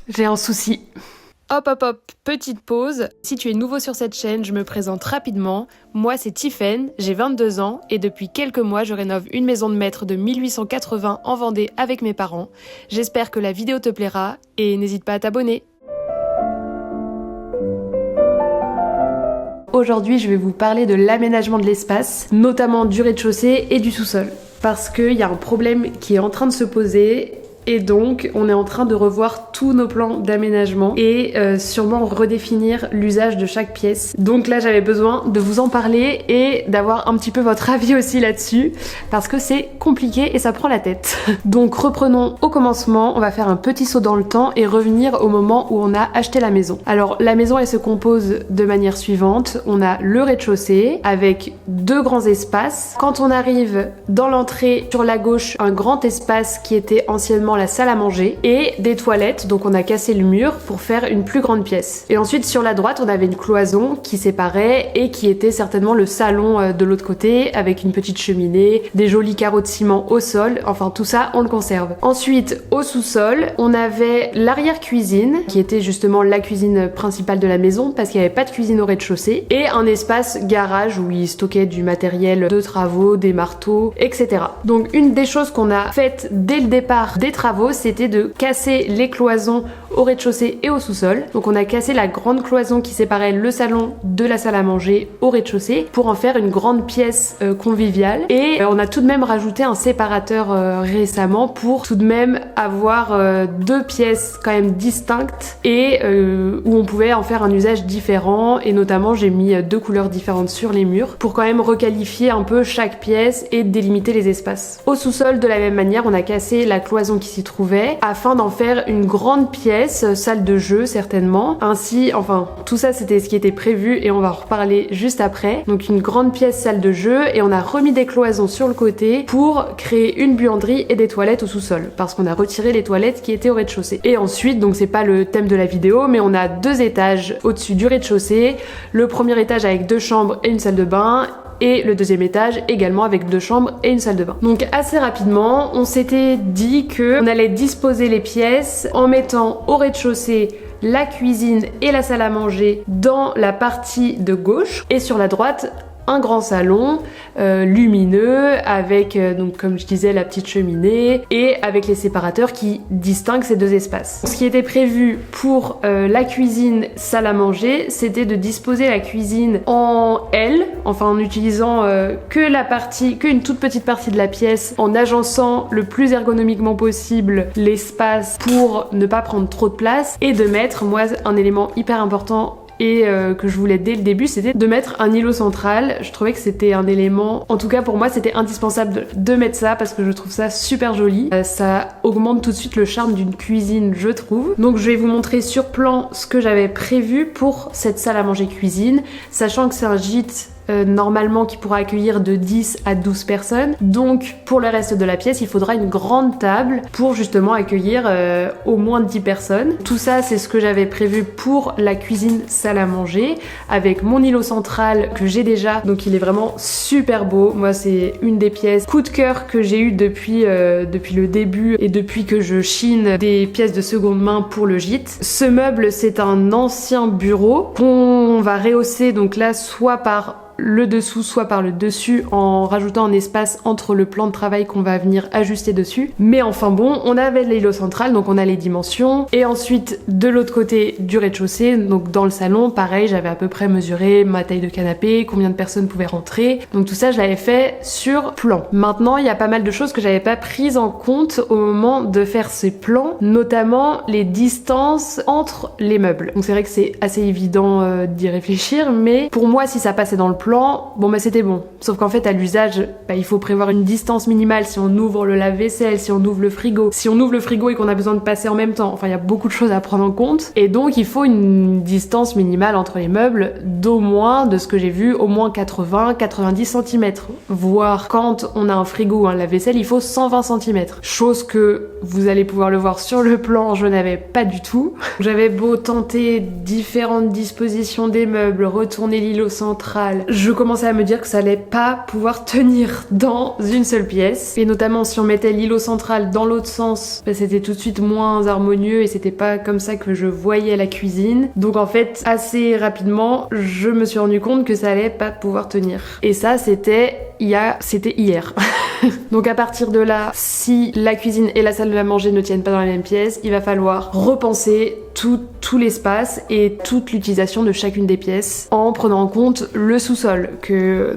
J'ai un souci. Hop hop hop, petite pause. Si tu es nouveau sur cette chaîne, je me présente rapidement. Moi c'est Tiffaine, j'ai 22 ans et depuis quelques mois je rénove une maison de maître de 1880 en Vendée avec mes parents. J'espère que la vidéo te plaira et n'hésite pas à t'abonner. Aujourd'hui je vais vous parler de l'aménagement de l'espace, notamment du rez-de-chaussée et du sous-sol. Parce qu'il y a un problème qui est en train de se poser. Et donc, on est en train de revoir tous nos plans d'aménagement et sûrement redéfinir l'usage de chaque pièce. Donc là, j'avais besoin de vous en parler et d'avoir un petit peu votre avis aussi là-dessus parce que c'est compliqué et ça prend la tête. Donc reprenons au commencement, on va faire un petit saut dans le temps et revenir au moment où on a acheté la maison. Alors la maison, elle se compose de manière suivante. On a le rez-de-chaussée avec deux grands espaces. Quand on arrive dans l'entrée, sur la gauche, un grand espace qui était anciennement la salle à manger et des toilettes, donc on a cassé le mur pour faire une plus grande pièce. Et ensuite sur la droite on avait une cloison qui séparait et qui était certainement le salon de l'autre côté avec une petite cheminée, des jolis carreaux de ciment au sol, enfin tout ça on le conserve. Ensuite au sous-sol on avait l'arrière-cuisine qui était justement la cuisine principale de la maison parce qu'il n'y avait pas de cuisine au rez-de-chaussée et un espace garage où ils stockaient du matériel de travaux, des marteaux, etc. Donc une des choses qu'on a faites dès le départ des travaux, c'était de casser les cloisons au rez-de-chaussée et au sous-sol. Donc on a cassé la grande cloison qui séparait le salon de la salle à manger au rez-de-chaussée pour en faire une grande pièce conviviale. Et on a tout de même rajouté un séparateur récemment pour tout de même avoir deux pièces quand même distinctes et où on pouvait en faire un usage différent. Et notamment j'ai mis deux couleurs différentes sur les murs pour quand même requalifier un peu chaque pièce et délimiter les espaces. Au sous-sol de la même manière on a cassé la cloison qui s'y trouvait afin d'en faire une grande pièce, salle de jeu certainement. Ainsi, enfin, tout ça c'était ce qui était prévu et on va en reparler juste après. Donc une grande pièce salle de jeu et on a remis des cloisons sur le côté pour créer une buanderie et des toilettes au sous-sol parce qu'on a retiré les toilettes qui étaient au rez-de-chaussée. Et ensuite, donc c'est pas le thème de la vidéo, mais on a deux étages au-dessus du rez-de-chaussée. Le premier étage avec deux chambres et une salle de bain et le deuxième étage également avec deux chambres et une salle de bain. Donc assez rapidement, on s'était dit qu'on allait disposer les pièces en mettant au rez-de-chaussée la cuisine et la salle à manger dans la partie de gauche et sur la droite un grand salon lumineux avec donc comme je disais la petite cheminée et avec les séparateurs qui distinguent ces deux espaces. Ce qui était prévu pour la cuisine salle à manger, c'était de disposer la cuisine en L, enfin en utilisant qu'une toute petite partie de la pièce, en agençant le plus ergonomiquement possible l'espace pour ne pas prendre trop de place et de mettre, moi, un élément hyper important et que je voulais dès le début, c'était de mettre un îlot central. Je trouvais que c'était un élément, en tout cas pour moi c'était indispensable de mettre ça parce que je trouve ça super joli. Ça augmente tout de suite le charme d'une cuisine, je trouve. Donc je vais vous montrer sur plan ce que j'avais prévu pour cette salle à manger cuisine, sachant que c'est un gîte normalement qui pourra accueillir de 10 à 12 personnes. Donc pour le reste de la pièce, il faudra une grande table pour justement accueillir au moins 10 personnes. Tout ça, c'est ce que j'avais prévu pour la cuisine salle à manger avec mon îlot central que j'ai déjà. Donc il est vraiment super beau. Moi, c'est une des pièces coup de cœur que j'ai eu depuis le début et depuis que je chine des pièces de seconde main pour le gîte. Ce meuble, c'est un ancien bureau qu'on va rehausser donc là soit par le dessous soit par le dessus en rajoutant un espace entre le plan de travail qu'on va venir ajuster dessus. Mais enfin bon, on avait l'îlot central, donc on a les dimensions. Et ensuite, de l'autre côté du rez-de-chaussée, donc dans le salon, pareil, j'avais à peu près mesuré ma taille de canapé, combien de personnes pouvaient rentrer. Donc tout ça, je l'avais fait sur plan. Maintenant, il y a pas mal de choses que j'avais pas prises en compte au moment de faire ces plans, notamment les distances entre les meubles. Donc c'est vrai que c'est assez évident d'y réfléchir, mais pour moi, si ça passait dans le plan, bon bah c'était bon. Sauf qu'en fait à l'usage, il faut prévoir une distance minimale si on ouvre le lave-vaisselle, si on ouvre le frigo. Si on ouvre le frigo et qu'on a besoin de passer en même temps, enfin il y a beaucoup de choses à prendre en compte. Et donc il faut une distance minimale entre les meubles d'au moins, de ce que j'ai vu, au moins 80-90 cm. Voire quand on a un frigo ou un lave-vaisselle, il faut 120 cm. Chose que vous allez pouvoir le voir sur le plan, je n'avais pas du tout. J'avais beau tenter différentes dispositions des meubles, retourner l'îlot central, je commençais à me dire que ça allait pas pouvoir tenir dans une seule pièce. Et notamment si on mettait l'îlot central dans l'autre sens, bah, c'était tout de suite moins harmonieux et c'était pas comme ça que je voyais la cuisine. Donc en fait, assez rapidement, je me suis rendu compte que ça allait pas pouvoir tenir. Et ça, c'était hier. Donc à partir de là, si la cuisine et la salle à manger ne tiennent pas dans la même pièce, il va falloir repenser tout l'espace et toute l'utilisation de chacune des pièces en prenant en compte le sous-sol.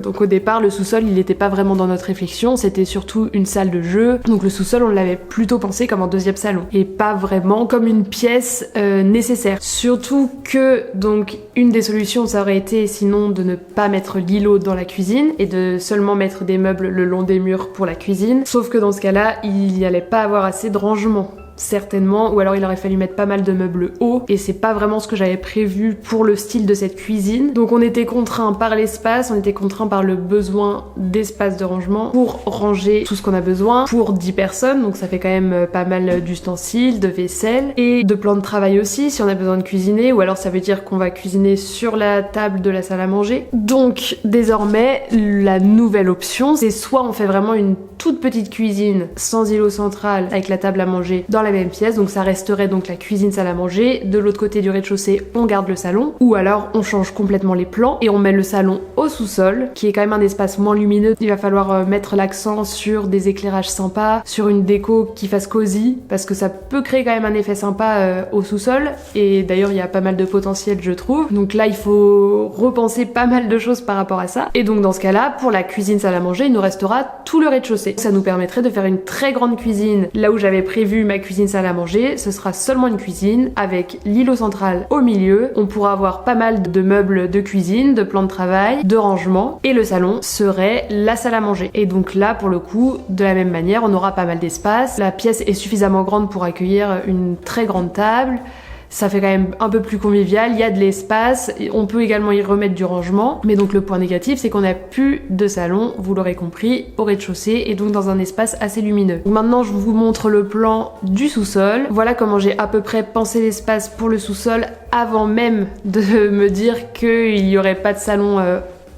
Donc au départ, le sous-sol, il n'était pas vraiment dans notre réflexion, c'était surtout une salle de jeu. Donc le sous-sol, on l'avait plutôt pensé comme un deuxième salon et pas vraiment comme une pièce nécessaire. Surtout que donc une des solutions, ça aurait été sinon de ne pas mettre l'îlot dans la cuisine et de seulement mettre des meubles le long des murs pour la cuisine. Sauf que dans ce cas-là, il n'y allait pas avoir assez de rangement. Certainement, ou alors il aurait fallu mettre pas mal de meubles hauts et c'est pas vraiment ce que j'avais prévu pour le style de cette cuisine. Donc on était contraint par l'espace, on était contraint par le besoin d'espace de rangement pour ranger tout ce qu'on a besoin pour 10 personnes, donc ça fait quand même pas mal d'ustensiles, de vaisselle et de plans de travail aussi si on a besoin de cuisiner, ou alors ça veut dire qu'on va cuisiner sur la table de la salle à manger. Donc désormais la nouvelle option, c'est soit on fait vraiment une toute petite cuisine sans îlot central avec la table à manger dans la même pièce, donc ça resterait donc la cuisine salle à manger, de l'autre côté du rez-de-chaussée on garde le salon, ou alors on change complètement les plans et on met le salon au sous-sol qui est quand même un espace moins lumineux. Il va falloir mettre l'accent sur des éclairages sympas, sur une déco qui fasse cosy parce que ça peut créer quand même un effet sympa au sous-sol et d'ailleurs il y a pas mal de potentiel je trouve, donc là il faut repenser pas mal de choses par rapport à ça. Et donc dans ce cas là pour la cuisine salle à manger il nous restera tout le rez-de-chaussée. Ça nous permettrait de faire une très grande cuisine là où j'avais prévu ma cuisine salle à manger, ce sera seulement une cuisine avec l'îlot central au milieu. On pourra avoir pas mal de meubles de cuisine, de plans de travail, de rangement et le salon serait la salle à manger. Et donc là pour le coup, de la même manière, on aura pas mal d'espace. La pièce est suffisamment grande pour accueillir une très grande table. Ça fait quand même un peu plus convivial, il y a de l'espace, on peut également y remettre du rangement, mais donc le point négatif c'est qu'on n'a plus de salon, vous l'aurez compris, au rez-de-chaussée et donc dans un espace assez lumineux. Donc maintenant je vous montre le plan du sous-sol, voilà comment j'ai à peu près pensé l'espace pour le sous-sol avant même de me dire qu'il n'y aurait pas de salon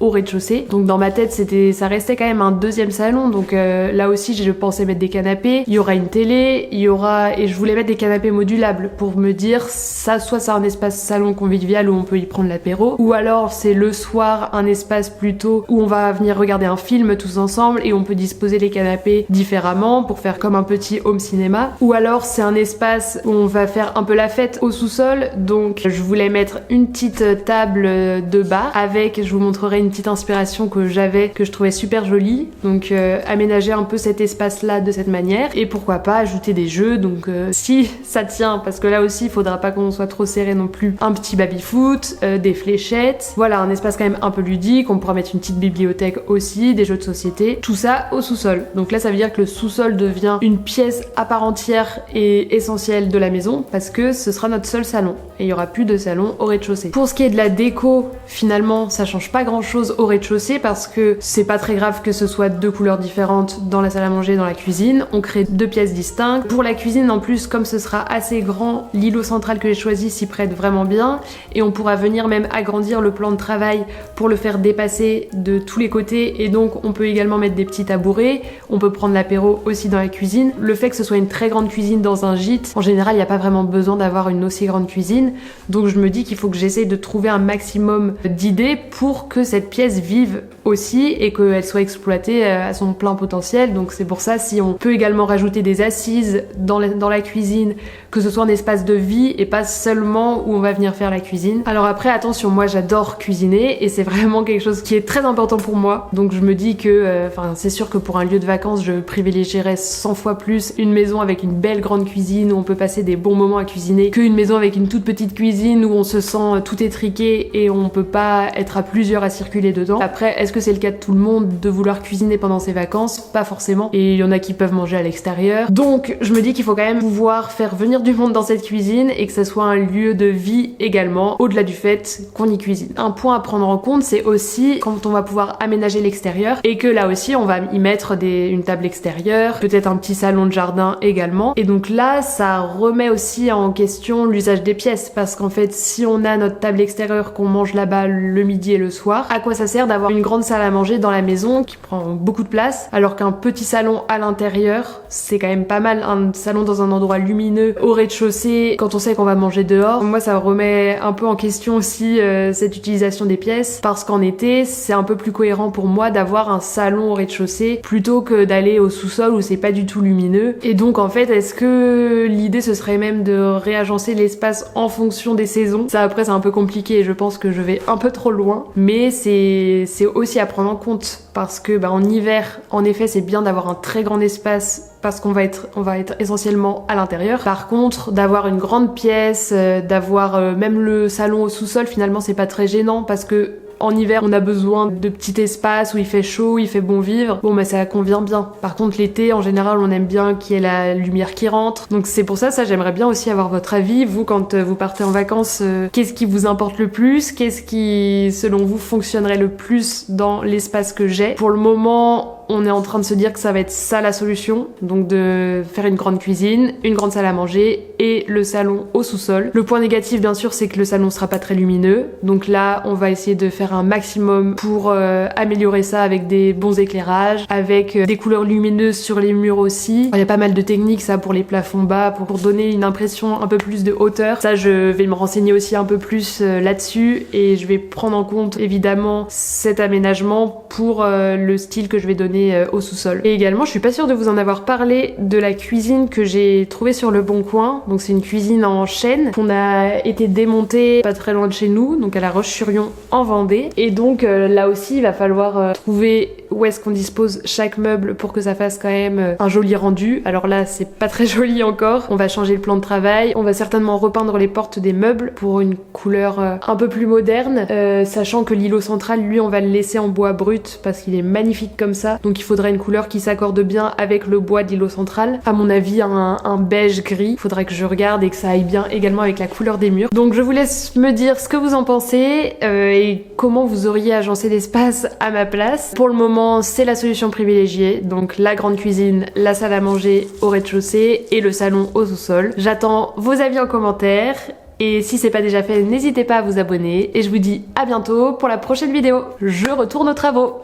au rez-de-chaussée. Donc dans ma tête ça restait quand même un deuxième salon, donc là aussi je pensais mettre des canapés, il y aura une télé, et je voulais mettre des canapés modulables pour me dire ça, soit c'est un espace salon convivial où on peut y prendre l'apéro, ou alors c'est le soir un espace plutôt où on va venir regarder un film tous ensemble et on peut disposer les canapés différemment pour faire comme un petit home cinéma, ou alors c'est un espace où on va faire un peu la fête au sous-sol, donc je voulais mettre une petite table de bar avec, je vous montrerai une petite inspiration que j'avais, que je trouvais super jolie, donc aménager un peu cet espace là de cette manière et pourquoi pas ajouter des jeux, donc si ça tient, parce que là aussi il faudra pas qu'on soit trop serré non plus, un petit baby-foot, des fléchettes, voilà un espace quand même un peu ludique, on pourra mettre une petite bibliothèque aussi, des jeux de société, tout ça au sous-sol. Donc là ça veut dire que le sous-sol devient une pièce à part entière et essentielle de la maison parce que ce sera notre seul salon et il y aura plus de salon au rez-de-chaussée. Pour ce qui est de la déco, finalement ça change pas grand chose au rez-de-chaussée parce que c'est pas très grave que ce soit deux couleurs différentes dans la salle à manger, dans la cuisine. On crée deux pièces distinctes. Pour la cuisine en plus, comme ce sera assez grand, l'îlot central que j'ai choisi s'y prête vraiment bien et on pourra venir même agrandir le plan de travail pour le faire dépasser de tous les côtés et donc on peut également mettre des petits tabourets. On peut prendre l'apéro aussi dans la cuisine. Le fait que ce soit une très grande cuisine dans un gîte, en général il n'y a pas vraiment besoin d'avoir une aussi grande cuisine, donc je me dis qu'il faut que j'essaye de trouver un maximum d'idées pour que cette pièce vive aussi et qu'elle soit exploitée à son plein potentiel. Donc c'est pour ça, si on peut également rajouter des assises dans la cuisine, que ce soit un espace de vie et pas seulement où on va venir faire la cuisine. Alors après attention, moi j'adore cuisiner et c'est vraiment quelque chose qui est très important pour moi, donc je me dis que c'est sûr que pour un lieu de vacances je privilégierais 100 fois plus une maison avec une belle grande cuisine où on peut passer des bons moments à cuisiner qu'une maison avec une toute petite cuisine où on se sent tout étriqué et on peut pas être à plusieurs à circuler dedans. Après, est-ce que que c'est le cas de tout le monde de vouloir cuisiner pendant ses vacances? Pas forcément. Et il y en a qui peuvent manger à l'extérieur. Donc je me dis qu'il faut quand même pouvoir faire venir du monde dans cette cuisine et que ça soit un lieu de vie également, au-delà du fait qu'on y cuisine. Un point à prendre en compte, c'est aussi quand on va pouvoir aménager l'extérieur et que là aussi on va y mettre une table extérieure, peut-être un petit salon de jardin également. Et donc là, ça remet aussi en question l'usage des pièces, parce qu'en fait, si on a notre table extérieure qu'on mange là-bas le midi et le soir, à quoi ça sert d'avoir une grande salle à manger dans la maison qui prend beaucoup de place, alors qu'un petit salon à l'intérieur, c'est quand même pas mal. Un salon dans un endroit lumineux au rez-de-chaussée, quand on sait qu'on va manger dehors, moi ça remet un peu en question aussi cette utilisation des pièces, parce qu'en été, c'est un peu plus cohérent pour moi d'avoir un salon au rez-de-chaussée plutôt que d'aller au sous-sol où c'est pas du tout lumineux. Et donc en fait, est-ce que l'idée ce serait même de réagencer l'espace en fonction des saisons? Ça après c'est un peu compliqué, je pense que je vais un peu trop loin, mais c'est aussi à prendre en compte, parce que en hiver, en effet, c'est bien d'avoir un très grand espace parce qu'on va être essentiellement à l'intérieur. Par contre, d'avoir une grande pièce, d'avoir même le salon au sous-sol, finalement c'est pas très gênant, parce que en hiver, on a besoin de petits espaces où il fait chaud, où il fait bon vivre. Bon, ça convient bien. Par contre, l'été, en général, on aime bien qu'il y ait la lumière qui rentre. Donc c'est pour ça, j'aimerais bien aussi avoir votre avis. Vous, quand vous partez en vacances, qu'est-ce qui vous importe le plus? Qu'est-ce qui, selon vous, fonctionnerait le plus dans l'espace que j'ai? Pour le moment, on est en train de se dire que ça va être ça la solution, donc de faire une grande cuisine, une grande salle à manger et le salon au sous-sol. Le point négatif, bien sûr, c'est que le salon sera pas très lumineux, donc là on va essayer de faire un maximum pour améliorer ça avec des bons éclairages, avec des couleurs lumineuses sur les murs aussi. Il y a pas mal de techniques ça pour les plafonds bas, pour donner une impression un peu plus de hauteur. Ça, je vais me renseigner aussi un peu plus là-dessus, et je vais prendre en compte évidemment cet aménagement pour le style que je vais donner au sous-sol. Et également, je suis pas sûre de vous en avoir parlé de la cuisine que j'ai trouvée sur le Bon Coin. Donc c'est une cuisine en chêne qu'on a été démontée pas très loin de chez nous, donc à La Roche-sur-Yon en Vendée. Et donc là aussi, il va falloir trouver où est-ce qu'on dispose chaque meuble pour que ça fasse quand même un joli rendu. Alors là, c'est pas très joli encore. On va changer le plan de travail. On va certainement repeindre les portes des meubles pour une couleur un peu plus moderne, sachant que l'îlot central, lui, on va le laisser en bois brut parce qu'il est magnifique comme ça. Donc il faudrait une couleur qui s'accorde bien avec le bois de l'îlot central. À mon avis, un beige gris. Il faudrait que je regarde et que ça aille bien également avec la couleur des murs. Donc je vous laisse me dire ce que vous en pensez et comment vous auriez agencé l'espace à ma place. Pour le moment, c'est la solution privilégiée. Donc la grande cuisine, la salle à manger au rez-de-chaussée et le salon au sous-sol. J'attends vos avis en commentaire. Et si c'est pas déjà fait, n'hésitez pas à vous abonner. Et je vous dis à bientôt pour la prochaine vidéo. Je retourne aux travaux.